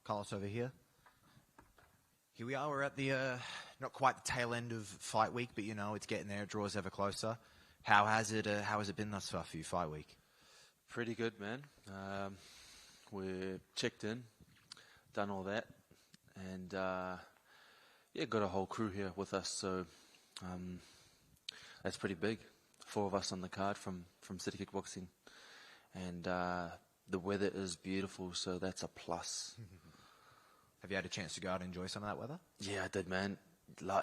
Carlos over here. Here we are. We're at the not quite the tail end of fight week, but it's getting there. It draws ever closer. How has it been thus far for you, fight week? Pretty good, man. We're checked in, done all that, and got a whole crew here with us. So that's pretty big. 4 of us on the card from City Kickboxing, and the weather is beautiful, so that's a plus. Have you had a chance to go out and enjoy some of that weather? Yeah, I did, man.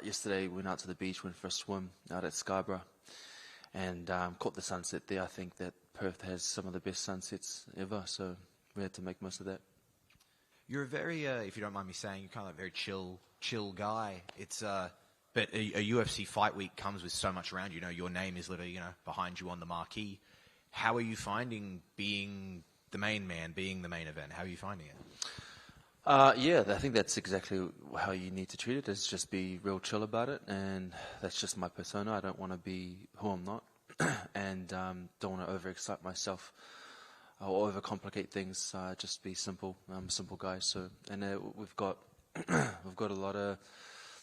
Yesterday, went out to the beach, went for a swim out at Scarborough, and caught the sunset there. I think that Perth has some of the best sunsets ever, so we had to make most of that. You're a very, if you don't mind me saying, you're kind of a very chill guy. But a UFC fight week comes with so much around you. Your name is literally, behind you on the marquee. How are you finding being the main man, being the main event? How are you finding it? I think that's exactly how you need to treat it, is just be real chill about it, and that's just my persona. I don't want to be who I'm not, and don't want to overexcite myself or overcomplicate things. Just be simple. I'm a simple guy. So, and we've got a lot of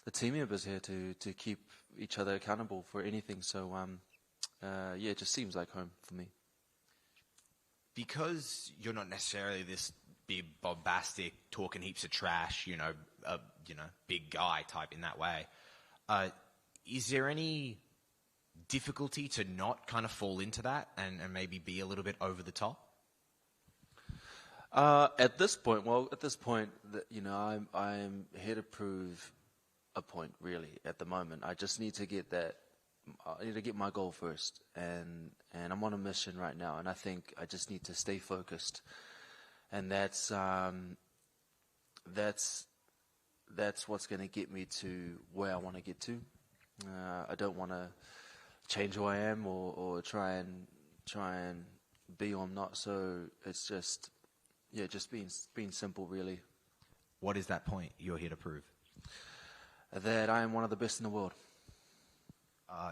the team members here to keep each other accountable for anything. So, it just seems like home for me. Because you're not necessarily this big, bombastic, talking heaps of trash, big guy type in that way. Is there any difficulty to not kind of fall into that and maybe be a little bit over the top? At this point, I'm here to prove a point, really, at the moment. I just need to get that. I need to get my goal first, and I'm on a mission right now, and I think I just need to stay focused, and that's what's going to get me to where I want to get to. I don't want to change who I am or try and be who I'm not. So it's just being simple, really. What is that point you're here to prove? That I am one of the best in the world.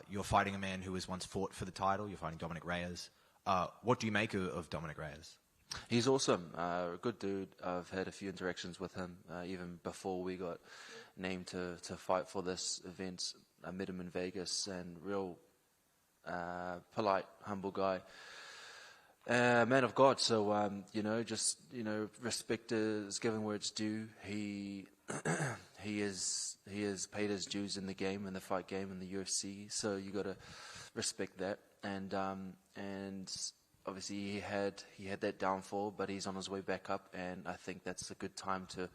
You're fighting a man who has once fought for the title. You're fighting Dominic Reyes. What do you make of Dominic Reyes? He's awesome. A good dude. I've had a few interactions with him even before we got named to fight for this event. I met him in Vegas, and real polite, humble guy. Man of God. So, respect is given where it's due. He has paid his dues in the game, in the fight game, in the UFC. So you got to respect that. And obviously he had that downfall, but he's on his way back up. And I think that's a good time to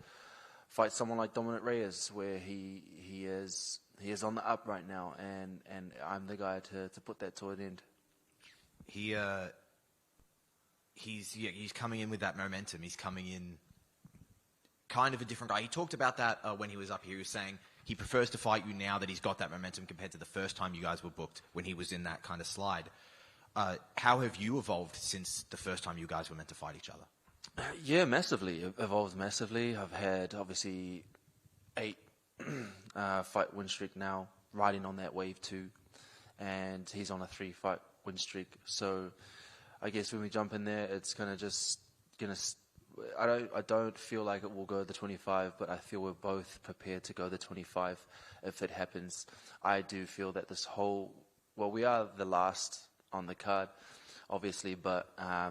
fight someone like Dominic Reyes, where he is on the up right now. And I'm the guy to put that to an end. He's coming in with that momentum. He's coming in kind of a different guy. He talked about that when he was up here. He was saying he prefers to fight you now that he's got that momentum compared to the first time you guys were booked when he was in that kind of slide. How have you evolved since the first time you guys were meant to fight each other? Yeah, massively. Evolved massively. I've had, obviously, 8 fight win streak now, riding on that wave too. And he's on a 3 fight win streak. So I guess when we jump in there, it's I don't feel like it will go the 25, but I feel we're both prepared to go the 25 if it happens. I do feel that we are the last on the card, obviously, but I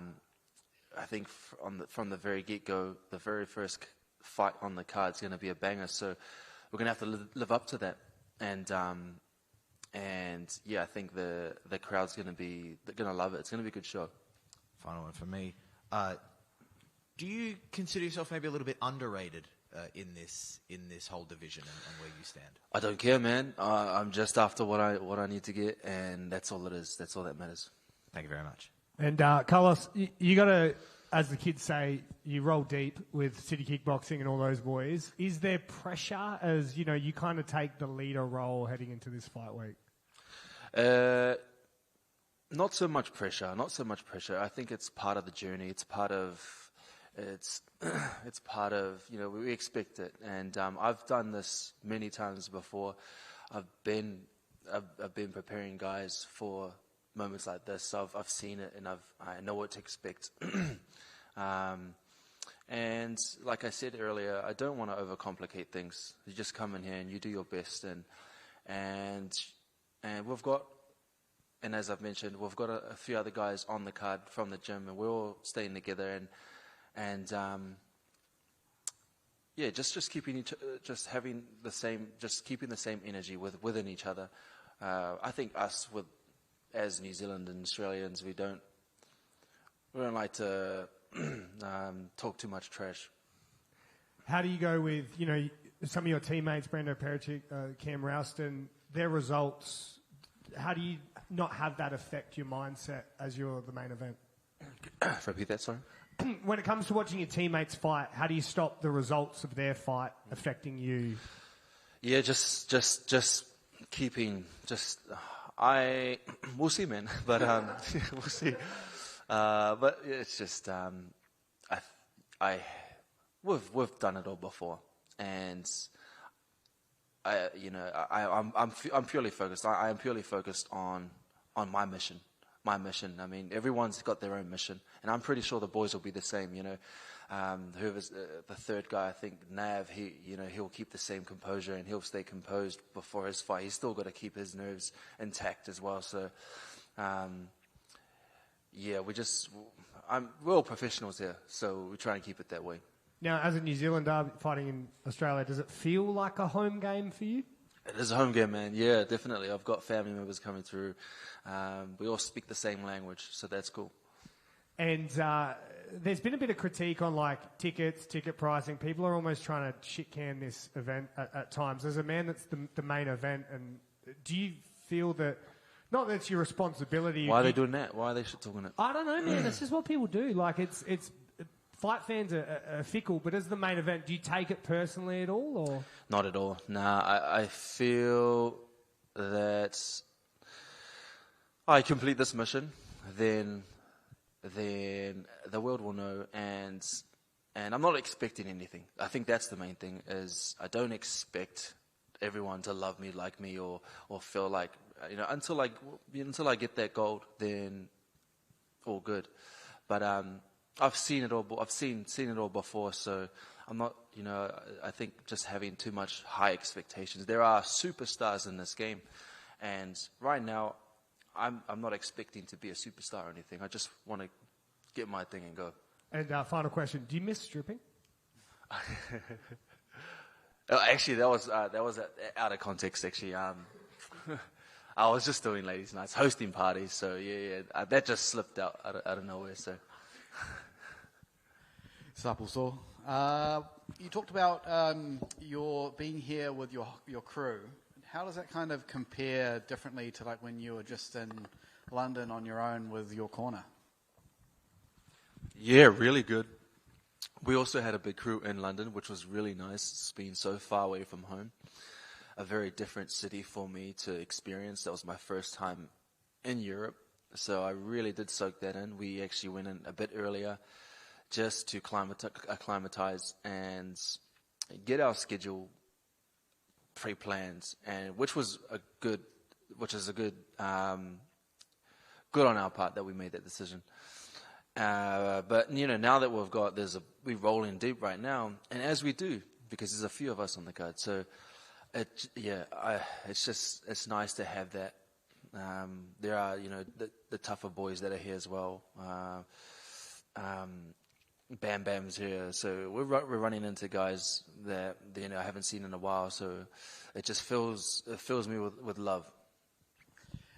think from the very get-go, the very first fight on the card is going to be a banger. So we're going to have to live up to that, and I think the crowd's going to love it. It's going to be a good show. Final one for me. Do you consider yourself maybe a little bit underrated in this whole division and where you stand? I don't care, man. I'm just after what I need to get, and that's all it is. That's all that matters. Thank you very much. And Carlos, you got to, as the kids say, you roll deep with City Kickboxing and all those boys. Is there pressure as you kind of take the leader role heading into this fight week? Not so much pressure. I think it's part of the journey. It's part of we expect it, and I've done this many times before. I've been preparing guys for moments like this. So I've seen it, and I know what to expect. And like I said earlier, I don't want to overcomplicate things. You just come in here and you do your best, and we've got, and as I've mentioned, we've got a few other guys on the card from the gym, and we're all staying together, and just keeping keeping the same energy within each other. I think us as New Zealand and Australians, we don't like to talk too much trash. How do you go with, some of your teammates, Brando Pericic, Cam Rouston, their results? How do you not have that affect your mindset as you're the main event? Repeat that, sorry? When it comes to watching your teammates fight, how do you stop the results of their fight affecting you? Yeah, just keeping, we'll see, man. But we'll see. But it's just, we've done it all before, and I'm purely focused. I am purely focused on my mission. My mission. I mean, everyone's got their own mission, and I'm pretty sure the boys will be the same. Whoever's the third guy, I think Nav, he'll keep the same composure and he'll stay composed before his fight. He's still got to keep his nerves intact as well. So, we're all professionals here, so we're trying to keep it that way. Now, as a New Zealander fighting in Australia, does it feel like a home game for you? It is a home game, man. Yeah, definitely. I've got family members coming through. We all speak the same language, so that's cool. And there's been a bit of critique on ticket pricing. People are almost trying to shit can this event at times. As a man that's the main event, and do you feel that, not that it's your responsibility? Why are they doing that? Why are they shit talking it? I don't know, man. That's just what people do. It's fight fans are fickle, but as the main event, do you take it personally at all, or? Not at all. Nah, I feel that I complete this mission, then the world will know, and I'm not expecting anything. I think that's the main thing, is I don't expect everyone to love me, like me, or feel like, until I get that gold, then all good. But I've seen it all. I've seen it all before, so I'm not. I think just having too much high expectations. There are superstars in this game, and right now, I'm not expecting to be a superstar or anything. I just want to get my thing and go. And final question: do you miss stripping? Actually, that was out of context. Actually, I was just doing ladies' nights, hosting parties. So yeah, that just slipped out of nowhere. So. Sapuso. You talked about your being here with your crew. How does that kind of compare differently to when you were just in London on your own with your corner? Yeah, really good. We also had a big crew in London, which was really nice. It's been so far away from home. A very different city for me to experience. That was my first time in Europe. So I really did soak that in. We actually went in a bit earlier just to acclimatize and get our schedule pre-planned, and which is a good good on our part that we made that decision. But now that we roll in deep right now, and as we do, because there's a few of us on the card, so it's nice to have that. There are the tougher boys that are here as well. Bam Bam's here, so we're running into guys that I haven't seen in a while. So it just fills me with love.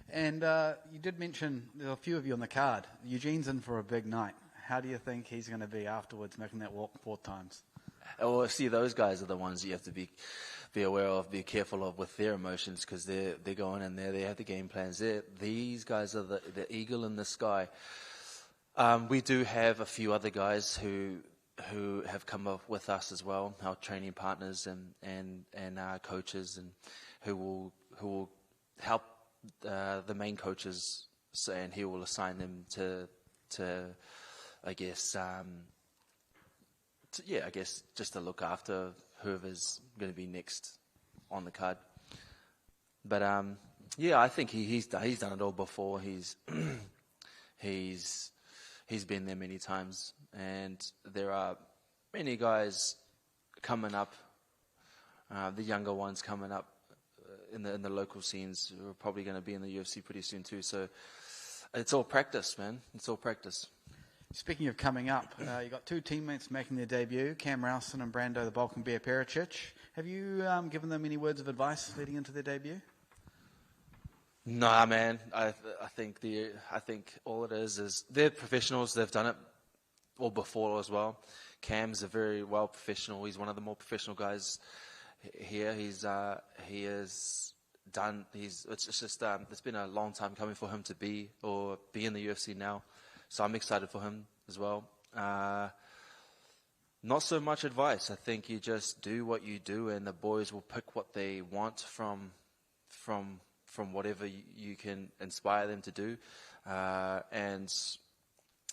And you did mention there are a few of you on the card. Eugene's in for a big night. How do you think he's going to be afterwards, making that walk 4 times? Well, see, those guys are the ones you have to be aware of, be careful of with their emotions, because they're going in there, they have the game plans. These guys are the eagle in the sky. We do have a few other guys who have come up with us as well, our training partners and our coaches, and who will help the main coaches, and he will assign them to I guess just to look after whoever's going to be next on the card. But I think he's done it all before. He's been there many times, and there are many guys coming up, the younger ones coming up in the local scenes who are probably going to be in the UFC pretty soon too. So it's all practice, man. It's all practice. Speaking of coming up, you got two teammates making their debut, Cam Rowson and Brando the Balkan Bear Pericic. Have you given them any words of advice leading into their debut? Nah, man. I think all it is they're professionals. They've done it all before as well. Cam's a very well professional. He's one of the more professional guys here. It's been a long time coming for him to be in the UFC now. So I'm excited for him as well. Not so much advice. I think you just do what you do, and the boys will pick what they want from whatever you can inspire them to do. And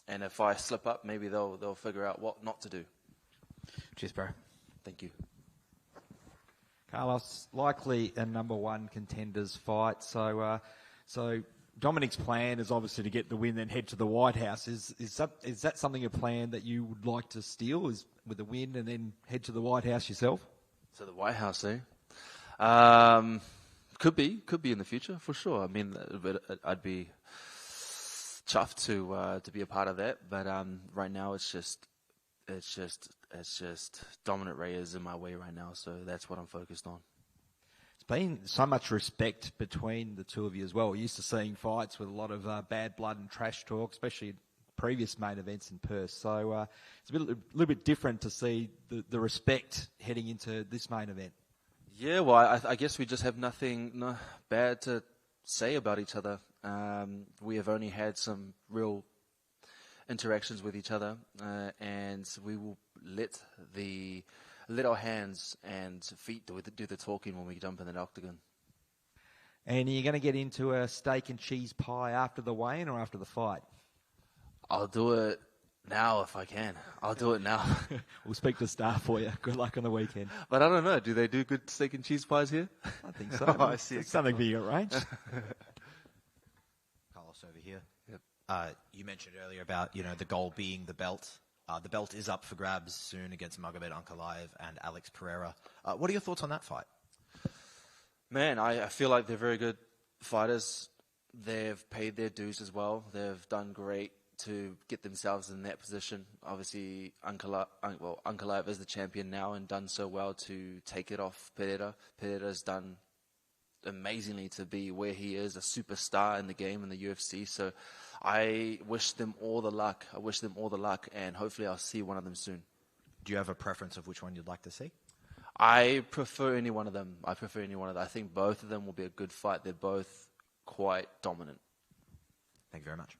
if I slip up, maybe they'll figure out what not to do. Cheers, bro. Thank you. Carlos, likely a number one contenders fight. So Dominic's plan is obviously to get the win, then head to the White House. Is that something, a plan that you would like to steal, is with the win and then head to the White House yourself? So the White House, eh? Could be in the future for sure. I mean, I'd be chuffed to be a part of that. But right now, it's just Dominant Reyes in my way right now. So that's what I'm focused on. There's been so much respect between the two of you as well. We're used to seeing fights with a lot of bad blood and trash talk, especially in previous main events in Perth. So it's a little bit different to see the respect heading into this main event. Yeah, well, I guess we just have nothing bad to say about each other. We have only had some real interactions with each other, and we will let our hands and feet do the talking when we jump in the octagon. And are you going to get into a steak and cheese pie after the weigh-in or after the fight? I'll do it now if I can. I'll do it now. We'll speak to staff for you. Good luck on the weekend. But I don't know. Do they do good steak and cheese pies here? I think so. I see. It's something for you arranged. Carlos over here. Yep. You mentioned earlier about the goal being the belt. The belt is up for grabs soon against Magomed Ankalaev and Alex Pereira. What are your thoughts on that fight? Man, I feel like they're very good fighters. They've paid their dues as well. They've done great to get themselves in that position. Obviously, Ankalaev is the champion now and done so well to take it off Pereira. Pereira's done amazingly to be where he is, a superstar in the game in the UFC. So I wish them all the luck. And hopefully I'll see one of them soon. Do you have a preference of which one you'd like to see? I prefer any one of them. I think both of them will be a good fight. They're both quite dominant. Thank you very much.